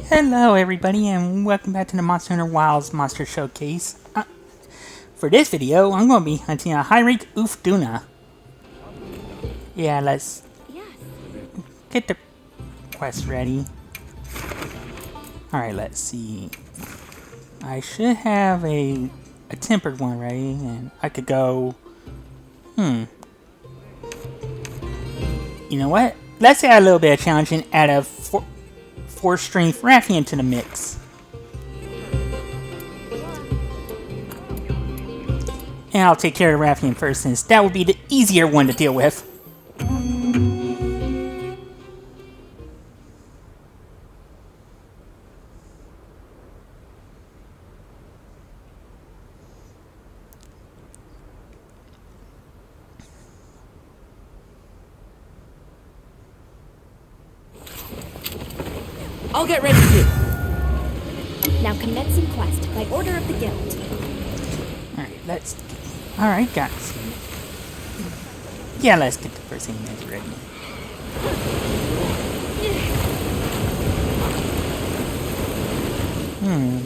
Hello everybody and welcome back to the Monster Hunter Wilds Monster Showcase. For this video, I'm going to be hunting a high-rank Uth Duna. Yeah, let's get the quest ready. Alright, let's see. I should have a tempered one ready and I could go... You know what? Let's add a little bit of challenge and add a 4-strength Rathian to the mix. And I'll take care of the Rathian first, since that will be the easier one to deal with. I'll get ready too. Now commencing quest by order of the guild. Alright, guys. Yeah, let's get the first image ready.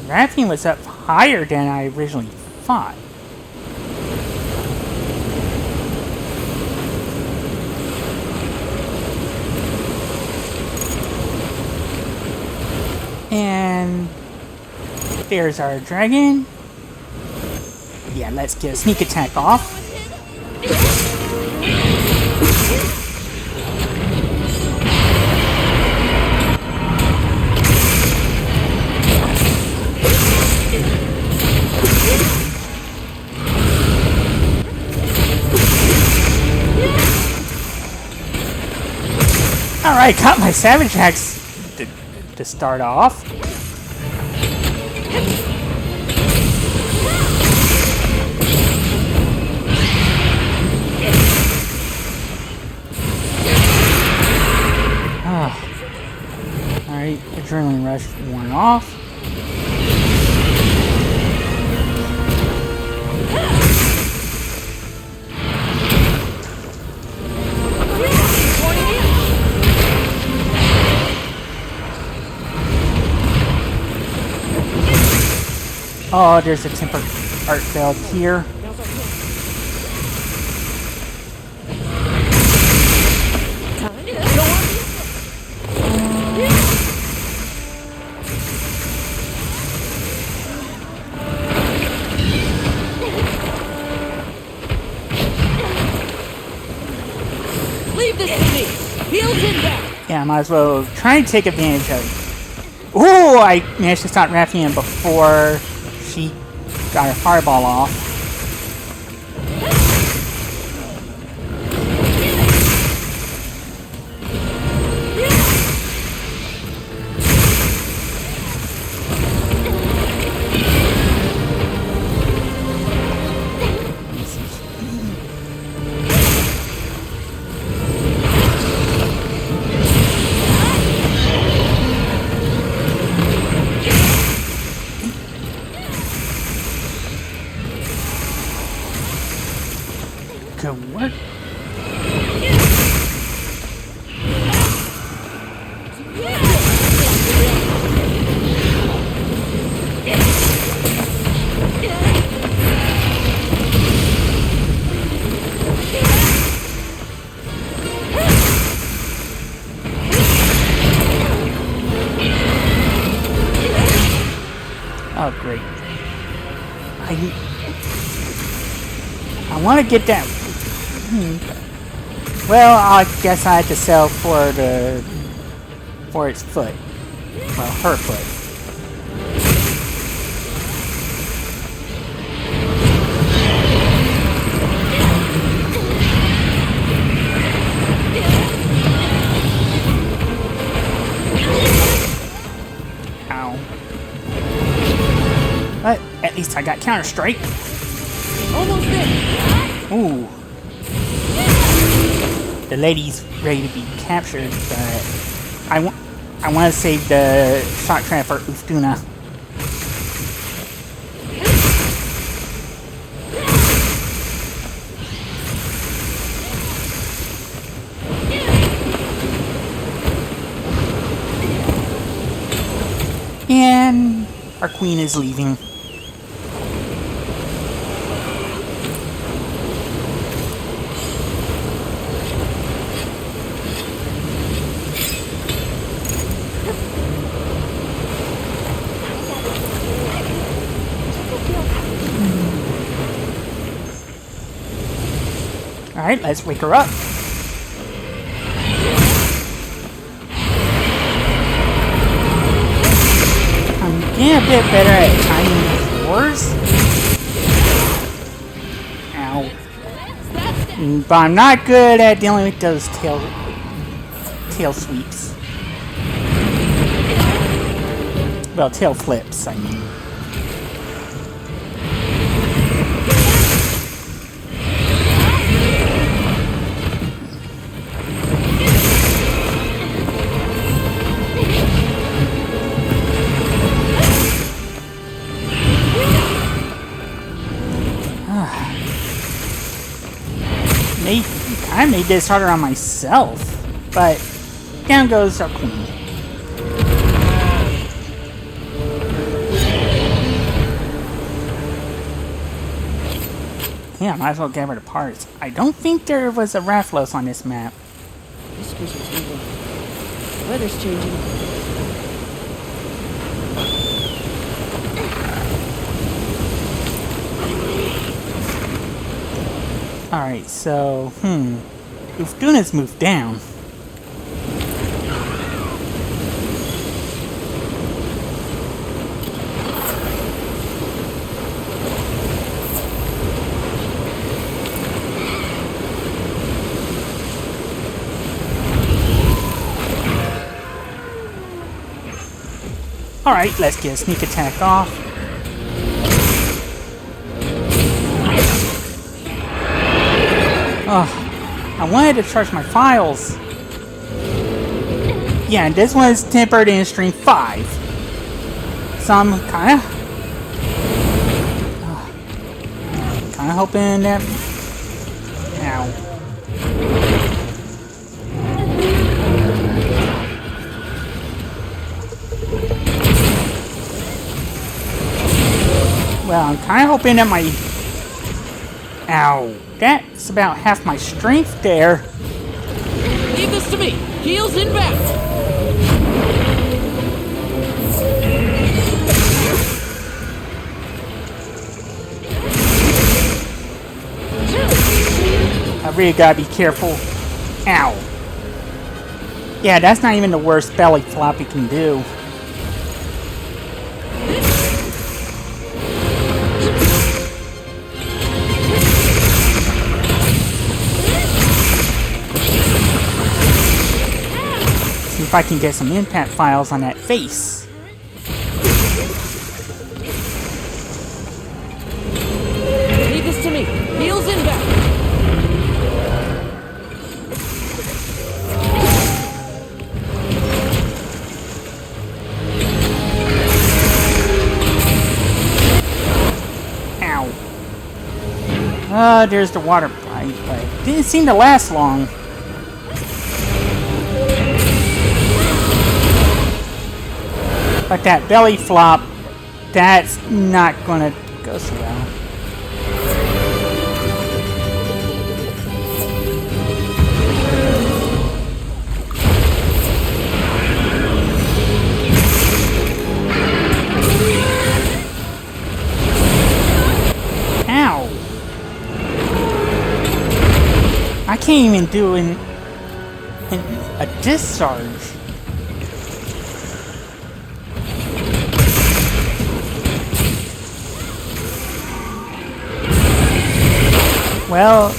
Rathian was up higher than I originally thought. And there's our dragon. Yeah, let's get a sneak attack off. Alright, got my Savage Axe to start off. Alright, Adrenaline Rush worn off. Oh, there's a temper art failed here. Leave this to me. Heal him back. Yeah, I might as well try and take advantage of it. Ooh, I managed to stop Rathian before she got her fireball off. Good work. Oh, great. I want to get that. Well, I guess I had to sell for its foot. Well, her foot. Ow. But at least I got Counter-Strike. Almost there. Ooh. The lady's ready to be captured, but I want to save the shock trap for Uth Duna. And our queen is leaving. Alright, let's wake her up. I'm getting a bit better at timing the floors. Ow. But I'm not good at dealing with those tail sweeps. Well, tail flips, I mean. I made this harder on myself, but down goes our queen. Yeah, might as well get rid of parts. I don't think there was a Rathlos on this map. This squish is moving. The weather's changing. Alright, so, Uth Duna's moved down. Alright, let's get a sneak attack off. I wanted to charge my files. Yeah, and this one is tempered in stream 5. So I'm kinda hoping that... Ow. Well, I'm kinda hoping that my... Ow. That's about half my strength there. Leave this to me. Heels inbound. I really gotta be careful. Ow. Yeah, that's not even the worst belly flop you can do. If I can get some impact files on that face. Leave this to me. Heels inbound. Ow. There's the water bite, but it didn't seem to last long. But that belly flop, that's not gonna go so well. Ow! I can't even do a discharge. Well,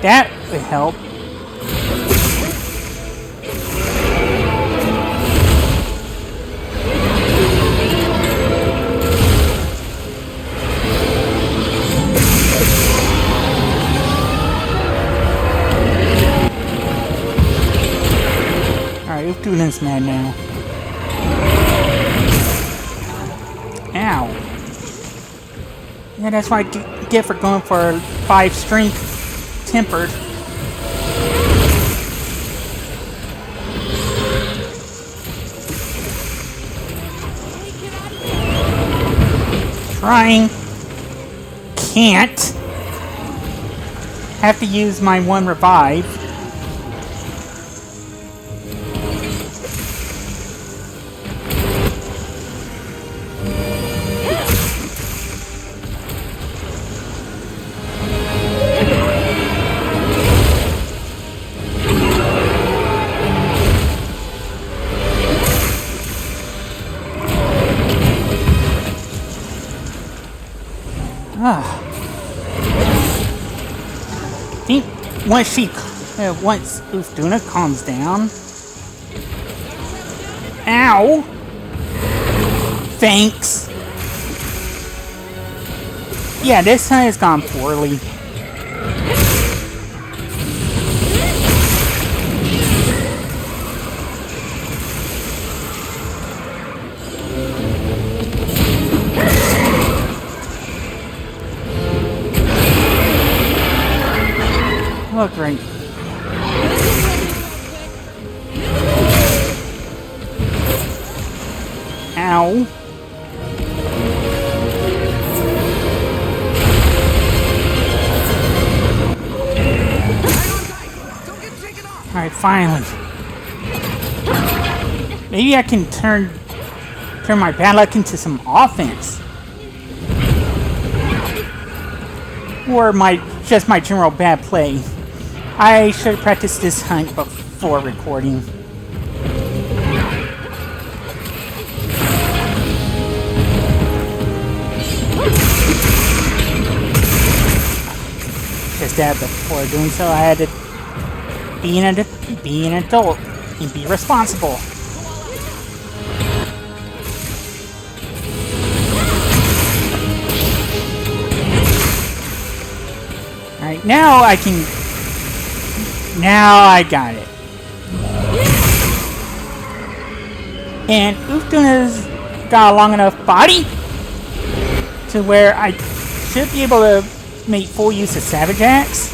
that would help. Alright, Uth Duna's mad now. Ow. Yeah, that's what I get for going for 5 strength tempered. Trying. Can't. Have to use my one revive. I think once Uth Duna calms down. Ow! Thanks. Yeah, this time has gone poorly. Oh, great. Ow. Alright, finally. Maybe I can turn my bad luck into some offense. Or just my general bad play. I should have practiced this hunt before recording. Just that before doing so, I had to be an adult and be responsible. Alright, now I can... Now I got it. And Uth Duna's got a long enough body to where I should be able to make full use of Savage Axe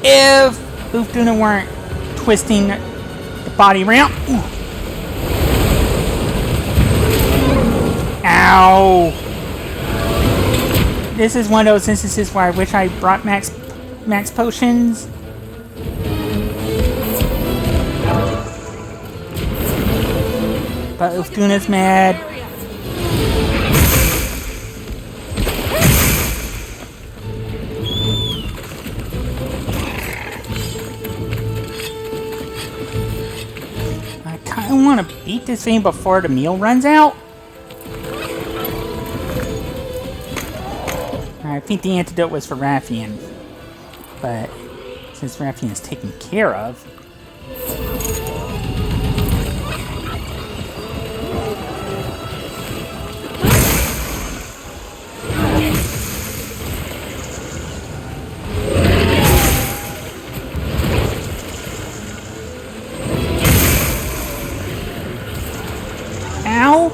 if Uth Duna weren't twisting the body around. Ooh. Ow! This is one of those instances where I wish I brought max potions. But Uth Duna's mad. I kinda wanna beat this thing before the meal runs out. I think the antidote was for Rathian. But since Rathian is taken care of. Ow!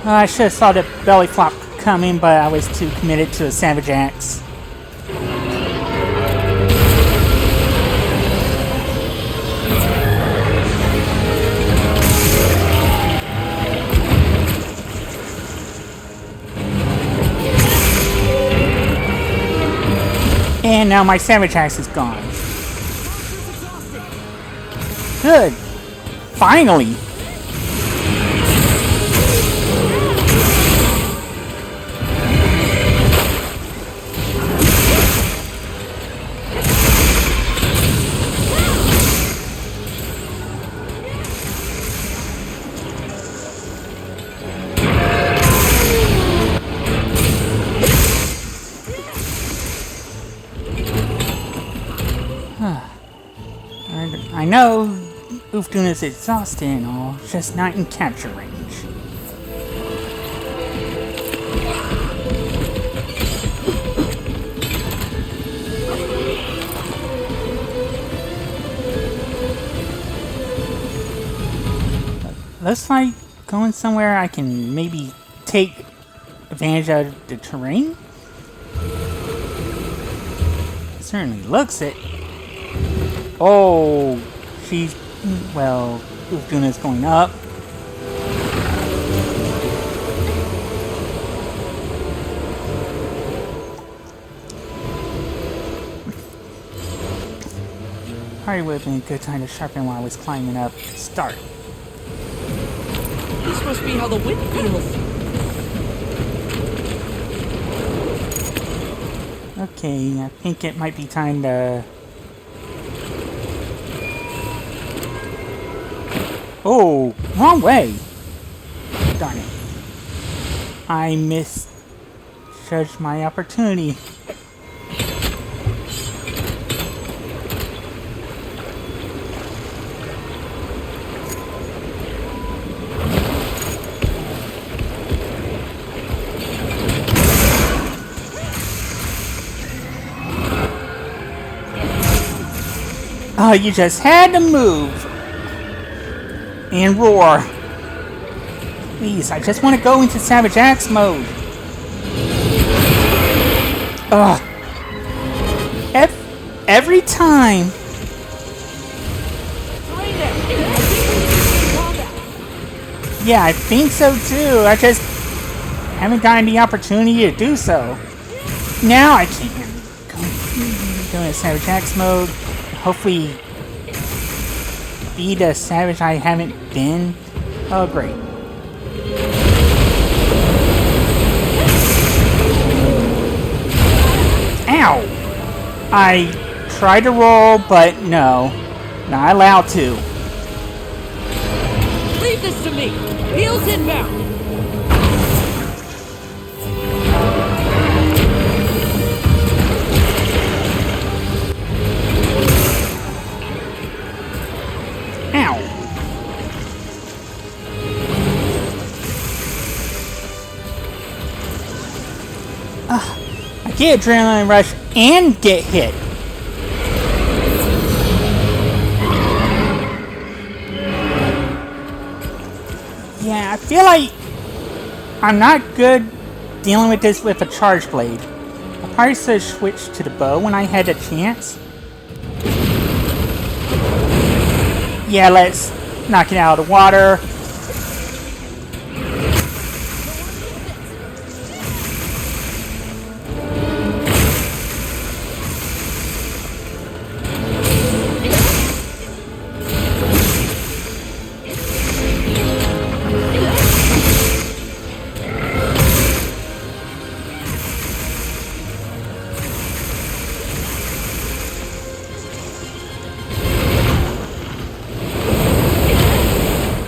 I should have saw the belly flop coming, but I was too committed to a Savage Axe. And now my Savage Axe is gone. Good. Finally. I know Uth Duna's exhausted and all, just not in capture range. looks like going somewhere I can maybe take advantage of the terrain. It certainly looks it. Oh, she's, well, Uth Duna's going up. Probably would have been a good time to sharpen while I was climbing up. Start. This must be how the wind feels. Okay, I think it might be time to... Oh, wrong way! Darn it. I misjudged my opportunity. Oh, you just had to move and roar. Please, I just want to go into Savage Axe mode. Ugh. Every time. Yeah, I think so too. I just haven't gotten the opportunity to do so. Now I can go into Savage Axe mode. Hopefully be the savage I haven't been. Oh, great. Ow! I tried to roll, but no. Not allowed to. Leave this to me. Heels inbound. I get adrenaline rush and get hit. Yeah, I feel like I'm not good dealing with this with a charge blade. I probably should have switched to the bow when I had a chance. Yeah, let's knock it out of the water.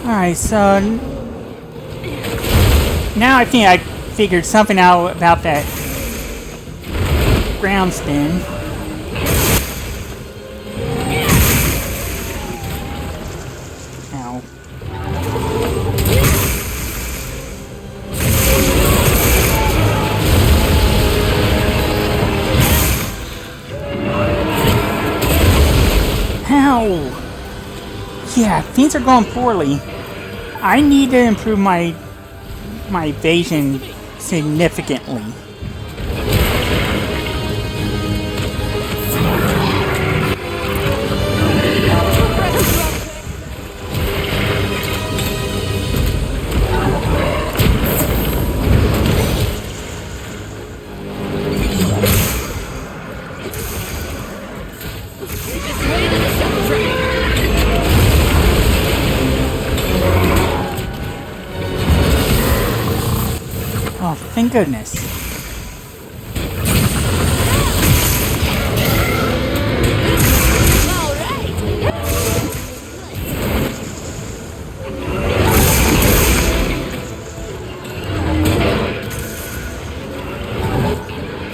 Alright, so now I think I figured something out about that ground spin. Ow. Ow! Yeah, things are going poorly. I need to improve my evasion significantly. Oh, thank goodness.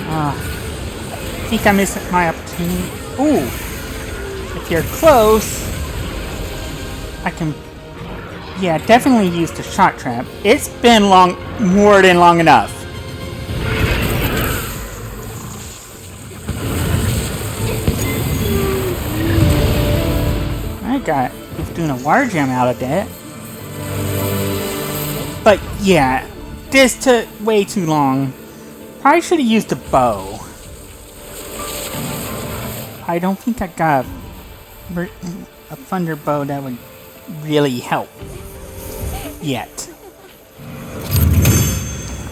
I think I missed my opportunity. Ooh! If you're close, I can... Yeah, definitely use the shot trap. It's been more than long enough. I got Uth Duna water gem out of that. But yeah, this took way too long. Probably should have used a bow. I don't think I got a thunder bow that would really help yet.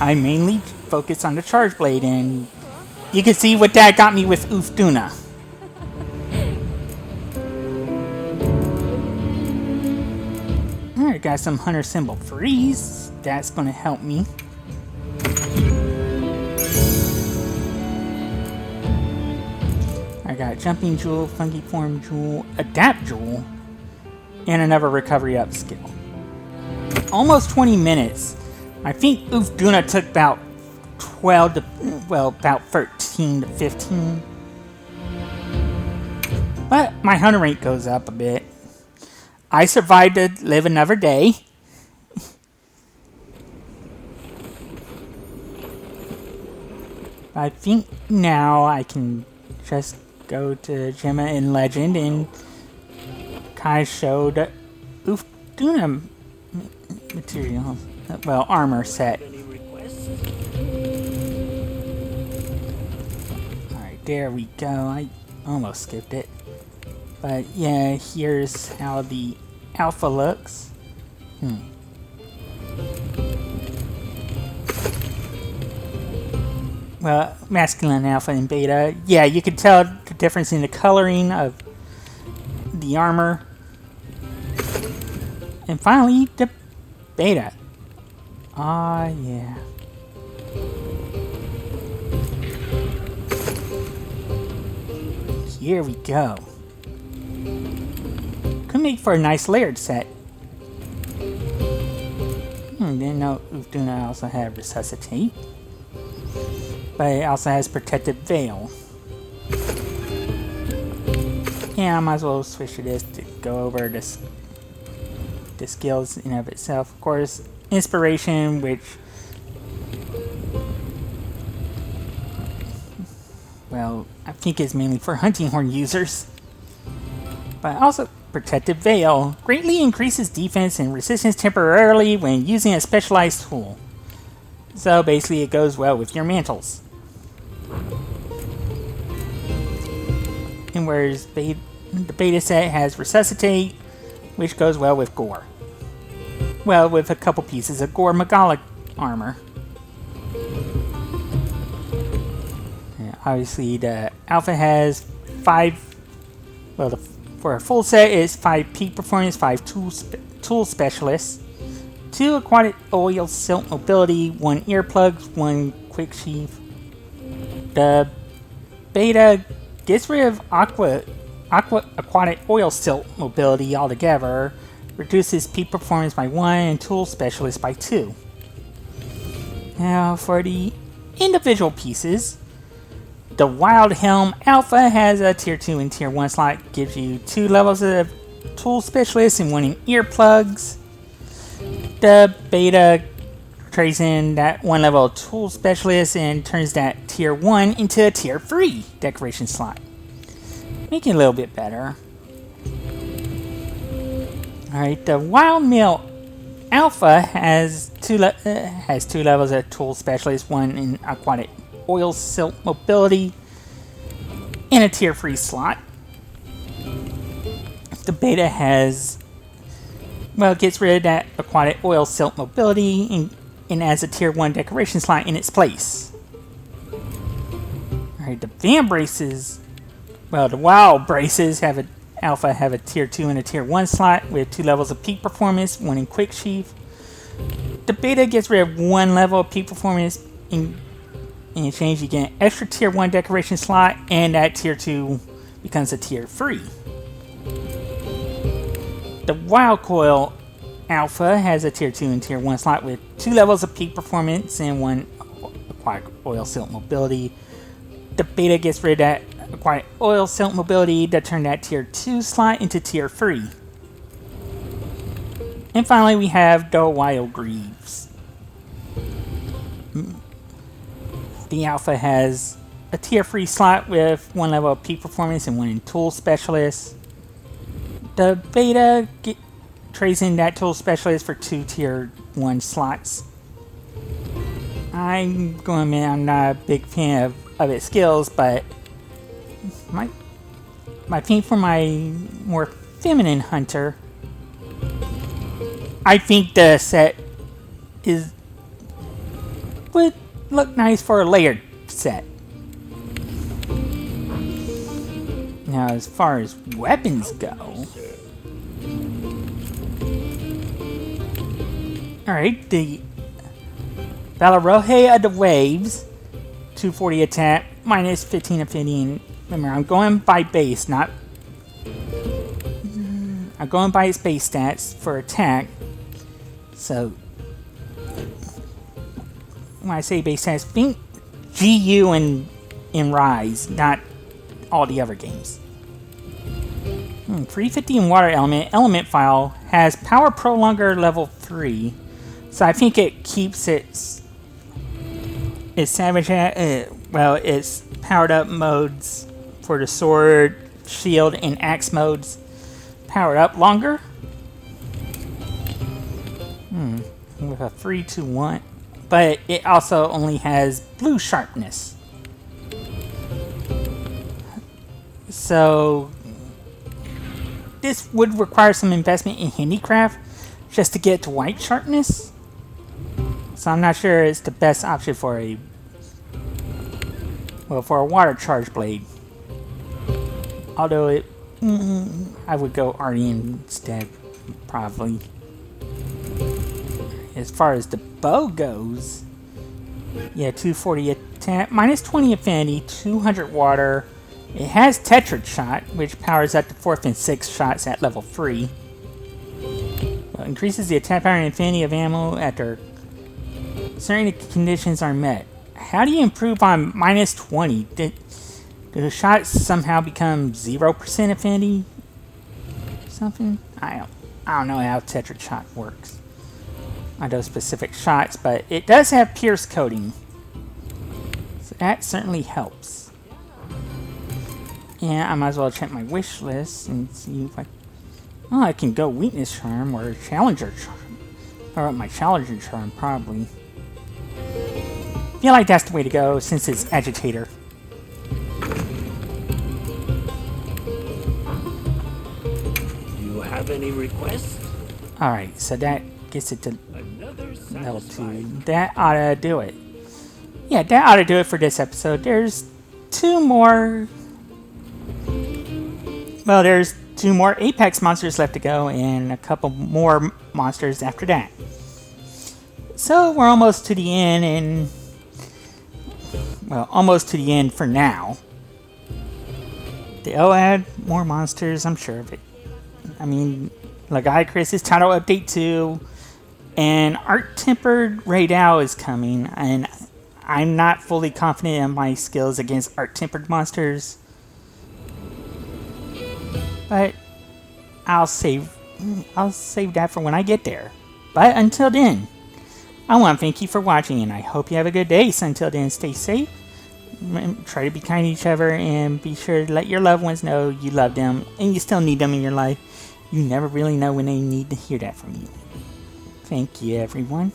I mainly focus on the charge blade, and you can see what that got me with Uth Duna. Alright, got some hunter symbol freeze. That's gonna help me. I got jumping jewel, funky form jewel, adapt jewel, and another recovery up skill. Almost 20 minutes. I think Uth Duna took about 12 to, well, about 13 to 15. But my hunter rate goes up a bit. I survived to live another day. I think now I can just go to Gemma and Legend and kind of show the Uth Duna material. Well, armor set. Alright, there we go. I almost skipped it. But yeah, here's how the alpha looks. Well, masculine alpha and beta. Yeah, you can tell the difference in the coloring of the armor. And finally, the beta. Ah, yeah. Here we go. Could make for a nice layered set. Didn't know Uth Duna also had resuscitate. But it also has protective veil. Yeah, I might as well switch to this to go over the skills in of itself. Of course, inspiration, which, well, I think is mainly for hunting horn users. But also protective veil greatly increases defense and resistance temporarily when using a specialized tool. So basically it goes well with your mantles. And whereas the beta set has resuscitate, which goes well with gore. Well, with a couple pieces of gore Megalic armor. Yeah, obviously the alpha has 5, well, for a full set it's 5 peak performance, 5 tool specialists, 2 aquatic oil silt mobility, 1 earplugs, 1 quick sheath. The beta gets rid of aquatic oil silt mobility altogether, reduces peak performance by 1 and tool specialist by 2. Now for the individual pieces, the Wild Helm Alpha has a tier 2 and tier 1 slot, gives you 2 levels of tool specialist and 1 in earplugs. The beta trades in that 1 level tool specialist and turns that tier 1 into a tier 3 decoration slot. Making it a little bit better. Alright, the Wild Male Alpha has 2 levels of tool specialist, 1 in aquatic oil silt mobility, and a tier 3 slot. The beta has, well, gets rid of that aquatic oil silt mobility and adds a tier 1 decoration slot in its place. Alright, the Van braces, well, the Wild braces have a alpha have a tier 2 and a tier 1 slot with 2 levels of peak performance, 1 in quick sheath. The beta gets rid of 1 level of peak performance. In exchange, you get an extra tier 1 decoration slot, and that tier 2 becomes a tier 3. The Wild Coil Alpha has a tier 2 and tier 1 slot with 2 levels of peak performance and 1 aquatic oil silt mobility. The beta gets rid of that aquatic oil silt mobility to turn that tier 2 slot into tier 3. And finally, we have the Wild Greaves. The Alpha has a tier 3 slot with 1 level of peak performance and 1 in tool specialist. The Beta trades in that tool specialist for 2 tier 1 slots. I'm going to admit I'm not a big fan of its skills, but my think for my more feminine hunter, I think the set would look nice for a layered set. Now, as far as weapons go, alright, the Valoroje of the Waves, 240 attack, minus 15 affinity, and remember, I'm going by base, not... I'm going by its base stats for attack, so... When I say base stats, think GU and Rise, not all the other games. 350 in Water Element File has Power Prolonger level 3, so I think it keeps its Savage, its powered up modes for the sword, shield, and axe modes powered up longer. With a 3-2-1, but it also only has blue sharpness. So this would require some investment in handicraft just to get to white sharpness. So I'm not sure it's the best option for a water charge blade. Although I would go Artie instead, probably. As far as the bow goes, yeah, 240 attack, minus 20 affinity, 200 water. It has Tetrad Shot, which powers up to 4th and 6th shots at level 3. Increases the attack power and affinity of ammo after certain conditions are met. How do you improve on minus 20? Do the shots somehow become 0% affinity? Something? I don't know how Tetrad Shot works on those specific shots, but it does have Pierce coating. So that certainly helps. Yeah, I might as well check my wish list and see if I can go Weakness Charm or Challenger Charm. Or my Challenger Charm, probably. Feel like that's the way to go since it's Agitator. You have any requests? Alright, so that gets it to level 2. That ought to do it. Yeah, that ought to do it for this episode. There's 2 more... Well, there's 2 more Apex monsters left to go, and a couple more monsters after that. So, we're almost to the end, and... Well, almost to the end for now. They'll add more monsters, I'm sure of it. I mean, Legiacris' title update 2, and Art-Tempered Raidal is coming, and I'm not fully confident in my skills against Art-Tempered monsters. But I'll save that for when I get there. But until then, I want to thank you for watching, and I hope you have a good day. So until then, stay safe, try to be kind to each other, and be sure to let your loved ones know you love them, and you still need them in your life. You never really know when they need to hear that from you. Thank you, everyone.